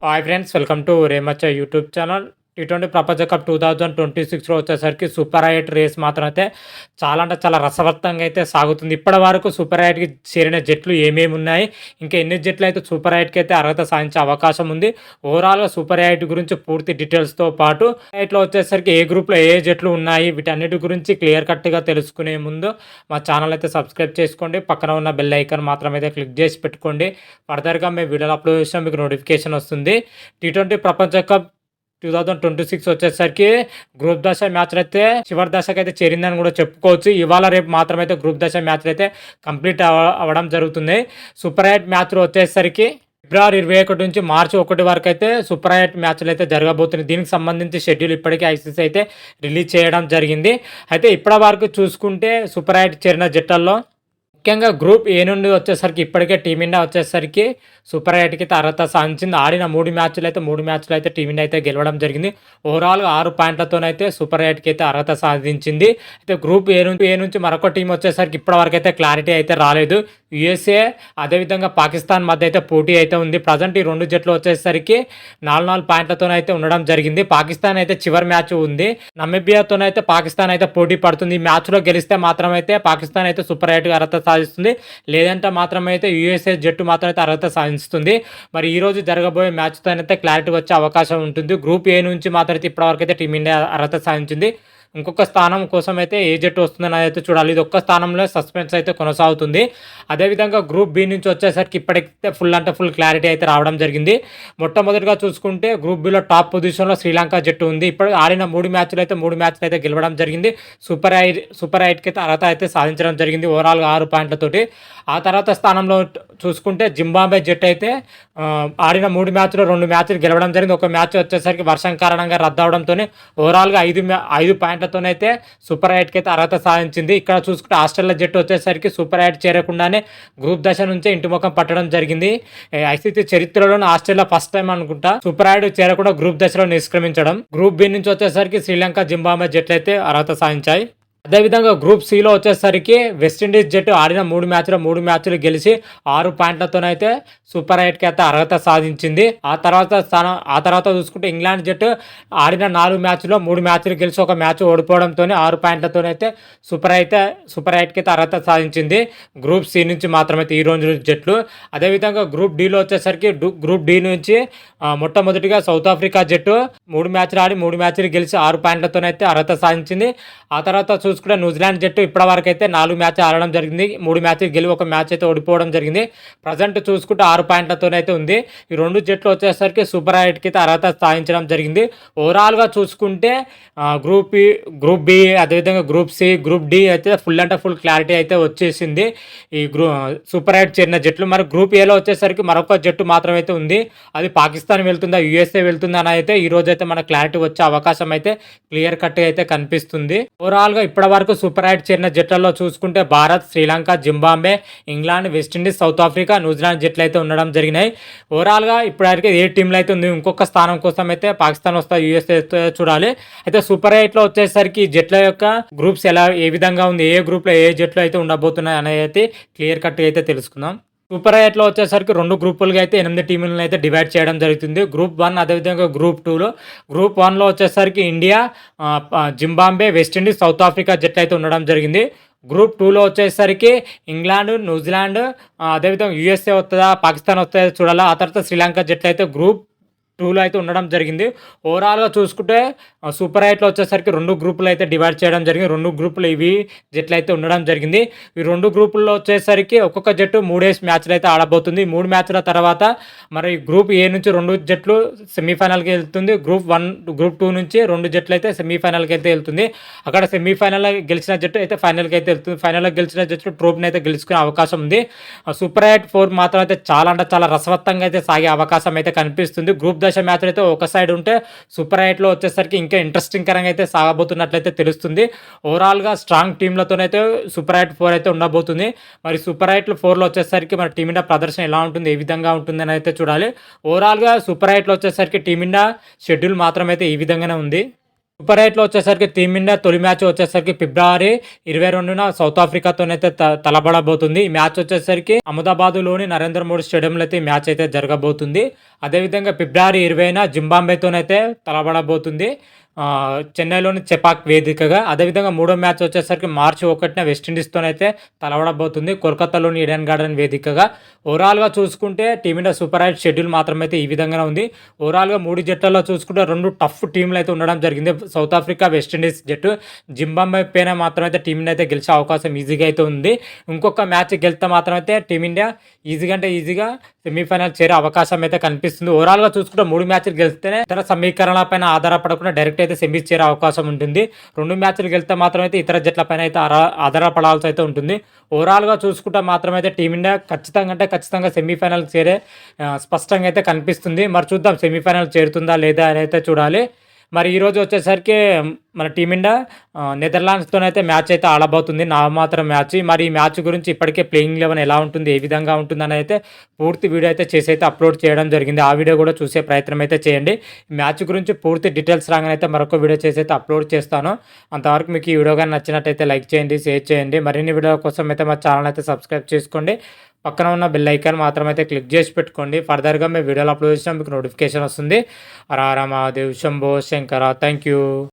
Hi friends, welcome to రేమచ్చ YouTube channel. టీ20 ప్రపంచ కప్ 2026లో వచ్చేసరికి సూపర్ 8 రేస్ మాత్రం అయితే చాలా అంటే చాలా రసవత్తంగా అయితే సాగుతుంది. ఇప్పటి వరకు సూపర్ 8కి చేరిన జట్లు ఏమేమి ఉన్నాయి, ఇంకా ఎన్ని జట్లు అయితే సూపర్ 8కి అయితే అర్హత సాధించే అవకాశం ఉంది, ఓవరాల్గా సూపర్ 8 గురించి పూర్తి డీటెయిల్స్తో పాటు 8లో వచ్చేసరికి ఏ గ్రూప్లో ఏ జట్లు ఉన్నాయి, వీటన్నిటి గురించి క్లియర్ కట్గా తెలుసుకునే ముందు మా ఛానల్ అయితే సబ్స్క్రైబ్ చేసుకోండి. పక్కన ఉన్న బెల్ ఐకాన్ మాత్రం అయితే క్లిక్ చేసి పెట్టుకోండి. ఫర్దర్గా మేము వీడియోలు అప్లోడ్ చేసినా మీకు నోటిఫికేషన్ వస్తుంది. టీ20 ప్రపంచ కప్ 2026 వచ్చేసరికి గ్రూప్ దశ మ్యాచ్లు అయితే చివరి దశకు అయితే చేరిందని కూడా చెప్పుకోవచ్చు. ఇవాళ రేపు మాత్రం అయితే గ్రూప్ దశ మ్యాచ్లు అయితే కంప్లీట్ అవ్వడం జరుగుతుంది. సూపర్ 8 మ్యాచ్లు వచ్చేసరికి ఫిబ్రవరి 21 నుంచి మార్చి 1 వరకు అయితే సూపర్ 8 మ్యాచ్లు అయితే జరగబోతున్నాయి. దీనికి సంబంధించి షెడ్యూల్ ఇప్పటికే ఐసీసీ అయితే రిలీజ్ చేయడం జరిగింది. అయితే ఇప్పటి వరకు చూసుకుంటే సూపర్ 8 చేరిన జట్లలో ముఖ్యంగా గ్రూప్ ఏ నుండి వచ్చేసరికి ఇప్పటికే టీమిండియా వచ్చేసరికి సూపర్ 8కి అయితే అర్హత సాధించింది. ఆడిన 3 మ్యాచ్లు అయితే టీమిండియా అయితే గెలవడం జరిగింది. ఓవరాల్గా 6 పాయింట్లతోనైతే సూపర్ 8కి అయితే అర్హత సాధించింది. అయితే గ్రూప్ ఏ నుంచి మరొక టీం వచ్చేసరికి ఇప్పటివరకు అయితే క్లారిటీ అయితే రాలేదు. యుఎస్ఏ అదేవిధంగా పాకిస్తాన్ మధ్య అయితే పోటీ అయితే ఉంది. ప్రజెంట్ ఈ 2 జట్లు వచ్చేసరికి 4 పాయింట్లతోనైతే ఉండడం జరిగింది. పాకిస్తాన్ అయితే చివరి మ్యాచ్ ఉంది. నమీబియాతోనైతే పాకిస్తాన్ అయితే పోటీ పడుతుంది. ఈ మ్యాచ్లో గెలిస్తే మాత్రమైతే పాకిస్తాన్ అయితే సూపర్ 8కి అర్హత సాధిస్తుంది. లేదంటే మాత్రమైతే యుఎస్ఏ జట్టు మాత్రం అయితే అర్హత సాధిస్తుంది. మరి ఈ రోజు జరగబోయే మ్యాచ్తో అయితే క్లారిటీ వచ్చే అవకాశం ఉంటుంది. గ్రూప్ ఏ నుంచి మాత్రం అయితే ఇప్పటివరకు అయితే టీమిండియా అర్హత సాధించింది. ఇంకొక స్థానం కోసం అయితే ఏ జట్టు వస్తుందని అయితే చూడాలి. ఇది ఒక్క స్థానంలో సస్పెన్స్ అయితే కొనసాగుతుంది. అదేవిధంగా గ్రూప్ బి నుంచి వచ్చేసరికి ఇప్పటికైతే ఫుల్ క్లారిటీ అయితే రావడం జరిగింది. మొట్టమొదటిగా చూసుకుంటే గ్రూప్ బిలో టాప్ పొజిషన్లో శ్రీలంక జట్టు ఉంది. ఇప్పుడు ఆడిన 3 మ్యాచ్లు అయితే గెలవడం జరిగింది. సూపర్ 8కి అయితే అర్హత అయితే సాధించడం జరిగింది ఓవరాల్గా 6 పాయింట్లతోటి. ఆ తర్వాత స్థానంలో చూసుకుంటే జింబాబే జట్టు అయితే ఆడిన 3 మ్యాచ్లో 2 మ్యాచ్లు గెలవడం జరిగింది. ఒక మ్యాచ్ వచ్చేసరికి వర్షం కారణంగా రద్దు అవడంతో ఓవరాల్గా 5 పాయింట్లతోనైతే సూపర్ 8కి అయితే అర్హత సాధించింది. ఇక్కడ చూసుకుంటే ఆస్ట్రేలియా జట్టు వచ్చేసరికి సూపర్ 8 చేరకుండానే గ్రూప్ దశ నుంచే ఇంటిముఖం పట్టడం జరిగింది. ఐసీసీ చరిత్రలోనే ఆస్ట్రేలియా ఫస్ట్ టైం అనుకుంటా సూపర్ 8 చేరకుండా గ్రూప్ దశలో నిష్క్రమించడం. గ్రూప్ బి నుంచి వచ్చేసరికి శ్రీలంక జింబాబే జట్లు అయితే అర్హత సాధించాయి. అదేవిధంగా గ్రూప్ సిలో వచ్చేసరికి వెస్టిండీస్ జట్టు ఆడిన 3 మ్యాచ్లు గెలిచి 6 పాయింట్లతోనైతే సూపర్ 8కి అయితే అర్హత సాధించింది. ఆ తర్వాత చూసుకుంటే ఇంగ్లాండ్ జట్టు ఆడిన 4 మ్యాచ్లో 3 మ్యాచ్లు గెలిచి ఒక మ్యాచ్ ఓడిపోవడంతో 6 పాయింట్లతోనైతే సూపర్ 8కి అయితే అర్హత సాధించింది. గ్రూప్ సి నుంచి మాత్రమైతే ఈ రోజు జట్లు. అదేవిధంగా గ్రూప్ డిలో వచ్చేసరికి గ్రూప్ డి నుంచి మొట్టమొదటిగా సౌత్ ఆఫ్రికా జట్టు 3 మ్యాచ్లు ఆడి 3 మ్యాచ్లు గెలిచి 6 పాయింట్లతోనైతే అర్హత సాధించింది. ఆ తర్వాత చూసుకుంటే న్యూజిలాండ్ జట్టు ఇప్పటివరకు అయితే 4 మ్యాచ్లు ఆడడం జరిగింది. 3 మ్యాచ్లు గెలిచి ఒక మ్యాచ్ అయితే ఓడిపోవడం జరిగింది. ప్రజెంట్ చూసుకుంటే 6 పాయింట్లతోనైతే ఉంది. ఈ 2 జట్లు వచ్చేసరికి సూపర్ 8కి అయితే అర్హత సాధించడం జరిగింది. ఓవరాల్గా చూసుకుంటే గ్రూప్ బి అదేవిధంగా గ్రూప్ సి గ్రూప్ డి అయితే ఫుల్ క్లారిటీ అయితే వచ్చేసింది ఈ సూపర్ 8 చేరిన జట్లు. మరి గ్రూప్ ఏలో వచ్చేసరికి మరొక జట్టు మాత్రమైతే ఉంది. అది పాకిస్తాన్ వెళ్తుందా యుఎస్ఏ వెళ్తుందా అని అయితే ఈ రోజు అయితే మన క్లారిటీ వచ్చే అవకాశం అయితే క్లియర్ కట్ అయితే కనిపిస్తుంది. ఓవరాల్గా ఇప్పటి వరకు సూపర్ 8 చేరిన జట్లలో చూసుకుంటే Bharat, Sri Lanka, Zimbabwe, England, West Indies, south Africa, New Zealand జట్లు అయితే ఉండడం జరిగినాయి. ఓవరాల్గా ఇప్పటివరకు ఏ టీంలో అయితే ఉంది, ఇంకొక స్థానం కోసం అయితే పాకిస్తాన్ వస్తా యుఎస్ఏ చూడాలి. అయితే సూపర్ 8లో వచ్చేసరికి జట్ల యొక్క గ్రూప్స్ ఏ విధంగా ఉంది, ఏ గ్రూప్లో ఏ జట్లు అయితే ఉండబోతున్నాయి అనేది అయితే క్లియర్ కట్ అయితే తెలుసుకుందాం. సూపర్ 8లో వచ్చేసరికి 2 గ్రూపులుగా అయితే 8 టీములను అయితే డివైడ్ చేయడం జరుగుతుంది. గ్రూప్ 1 అదేవిధంగా గ్రూప్ 2లో. గ్రూప్ 1లో వచ్చేసరికి India, Zimbabwe, West Indies, south Africa జట్లు అయితే ఉండడం జరిగింది. గ్రూప్ 2లో వచ్చేసరికి ఇంగ్లాండ్, న్యూజిలాండ్, అదేవిధంగా యుఎస్ఏ వస్తుందా పాకిస్తాన్ వస్తుందా చూడాలా. ఆ తర్వాత శ్రీలంక జట్లు అయితే గ్రూప్ 2లో అయితే ఉండడం జరిగింది. ఓవరాల్గా చూసుకుంటే సూపర్ 8లో వచ్చేసరికి 2 గ్రూపులు అయితే డివైడ్ చేయడం జరిగింది. 2 గ్రూపులు ఇవి జట్లు అయితే ఉండడం జరిగింది. ఈ 2 గ్రూపుల్లో వచ్చేసరికి ఒక్కొక్క జట్టు 3 మ్యాచ్లు అయితే ఆడబోతుంది. 3 మ్యాచ్ల తర్వాత మరి గ్రూప్ ఏ నుంచి 2 జట్లు సెమీఫైనల్కి వెళ్తుంది. గ్రూప్ 2 నుంచి 2 జట్లు అయితే సెమీఫైనల్కి అయితే వెళ్తుంది. అక్కడ సెమీఫైనల్ గెలిచిన జట్టు అయితే ఫైనల్కి అయితే వెళ్తుంది. ఫైనల్లో గెలిచిన జట్టు ట్రోఫీని అయితే గెలుచుకునే అవకాశం ఉంది. సూపర్ 8 4 మాత్రం అయితే చాలా రసవత్తంగా అయితే సాగే అవకాశం అయితే కనిపిస్తుంది. గ్రూప్ దశ మ్యాచ్లు అయితే ఒక సైడ్ ఉంటే సూపర్ 8లో వచ్చేసరికి ఇంకా ఇంట్రెస్టింగ్ కరంగా అయితే సాగబోతున్నట్లయితే తెలుస్తుంది. ఓవరాల్గా స్ట్రాంగ్ టీంలతోనైతే సూపర్ 8 4 అయితే ఉండబోతుంది. మరి సూపర్ 8 4లో వచ్చేసరికి మరి టీమిండియా ప్రదర్శన ఎలా ఉంటుంది, ఏ విధంగా ఉంటుంది అని అయితే చూడాలి. ఓవరాల్గా సూపర్ 8లో వచ్చేసరికి టీమిండియా షెడ్యూల్ మాత్రం అయితే ఈ విధంగానే ఉంది. సూపర్ 8లో వచ్చేసరికి టీమిండియా తొలి మ్యాచ్ వచ్చేసరికి ఫిబ్రవరి 22న సౌత్ ఆఫ్రికాతోనైతే తలపడబోతుంది. ఈ మ్యాచ్ వచ్చేసరికి అహ్మదాబాద్‌లోని నరేంద్ర మోడీ స్టేడియంలో అయితే ఈ మ్యాచ్ అయితే జరగబోతుంది. అదేవిధంగా ఫిబ్రవరి 20న జింబాబ్వేతోనైతే తలపడబోతుంది. చెన్నైలోని చెపాక్ వేదికగా. అదేవిధంగా మూడో మ్యాచ్ వచ్చేసరికి మార్చి 1న వెస్టిండీస్‌తోనైతే తలపడబోతుంది కోల్కతాలోని ఈడెన్ గార్డెన్ వేదికగా. ఓవరాల్‌గా చూసుకుంటే టీమిండియా సూపర్ 8 షెడ్యూల్ మాత్రం అయితే ఈ విధంగానే ఉంది. ఓవరాల్‌గా 3 జట్లలో చూసుకుంటే 2 టఫ్ టీమ్‌లు అయితే ఉండడం జరిగింది. సౌత్ ఆఫ్రికా, వెస్టిండీస్ జట్టు. జింబాబ్వే పైన మాత్రం అయితే టీమిండియా అయితే గెలిచే అవకాశం ఈజీగా అయితే ఉంది. ఇంకొక మ్యాచ్ గెలిస్తే మాత్రం అయితే టీమిండియా ఈజీగా అంటే ఈజీగా సెమీఫైనల్ చేరే అవకాశం అయితే కనిపిస్తుంది. ఓవరాల్‌గా చూసుకుంటే 3 మ్యాచ్‌లు గెలిస్తేనే ఇతర సమీకరణలపైన ఆధారపడకుండా డైరెక్ట్ అయితే సెమీస్ చేరే అవకాశం ఉంటుంది. 2 మ్యాచ్‌లు గెలిస్తే మాత్రం అయితే ఇతర జట్లపైన అయితే ఆధారపడాల్సి అయితే ఉంటుంది. ఓవరాల్‌గా చూసుకుంటే మాత్రం అయితే టీమిండియా ఖచ్చితంగా అంటే ఖచ్చితంగా సెమీఫైనల్ చేరే స్పష్టంగా అయితే కనిపిస్తుంది. మరి చూద్దాం సెమీఫైనల్ చేరుతుందా లేదా అని అయితే చూడాలి. మరి ఈరోజు వచ్చేసరికి మన టీమిండియా నెదర్లాండ్స్‌తోనైతే మ్యాచ్ అయితే ఆడబోతుంది. నామమాత్రం మ్యాచ్. మరి ఈ మ్యాచ్ గురించి ఇప్పటికే ప్లేయింగ్ 11 ఎలా ఉంటుంది, ఏ విధంగా ఉంటుందని అయితే పూర్తి వీడియో అయితే చేసి అయితే అప్లోడ్ చేయడం జరిగింది. ఆ వీడియో కూడా చూసే ప్రయత్నం అయితే చేయండి. ఈ మ్యాచ్ గురించి పూర్తి డీటెయిల్స్ రాగానే అయితే మరొక వీడియో చేసి అయితే అప్లోడ్ చేస్తాను. అంతవరకు మీకు ఈ వీడియో కానీ నచ్చినట్టయితే లైక్ చేయండి, షేర్ చేయండి. మరిన్ని వీడియోల కోసం అయితే మా ఛానల్ అయితే సబ్స్క్రైబ్ చేసుకోండి. పక్కన ఉన్న బెల్ ఐకాన్ మాత్రం అయితే క్లిక్ చేసి పెట్టుకోండి. ఫర్దర్‌గా మేము వీడియోలు అప్లోడ్ చేసినా మీకు నోటిఫికేషన్ వస్తుంది. హర హర మహాదేవ్ శంభో శంకర. Thank you.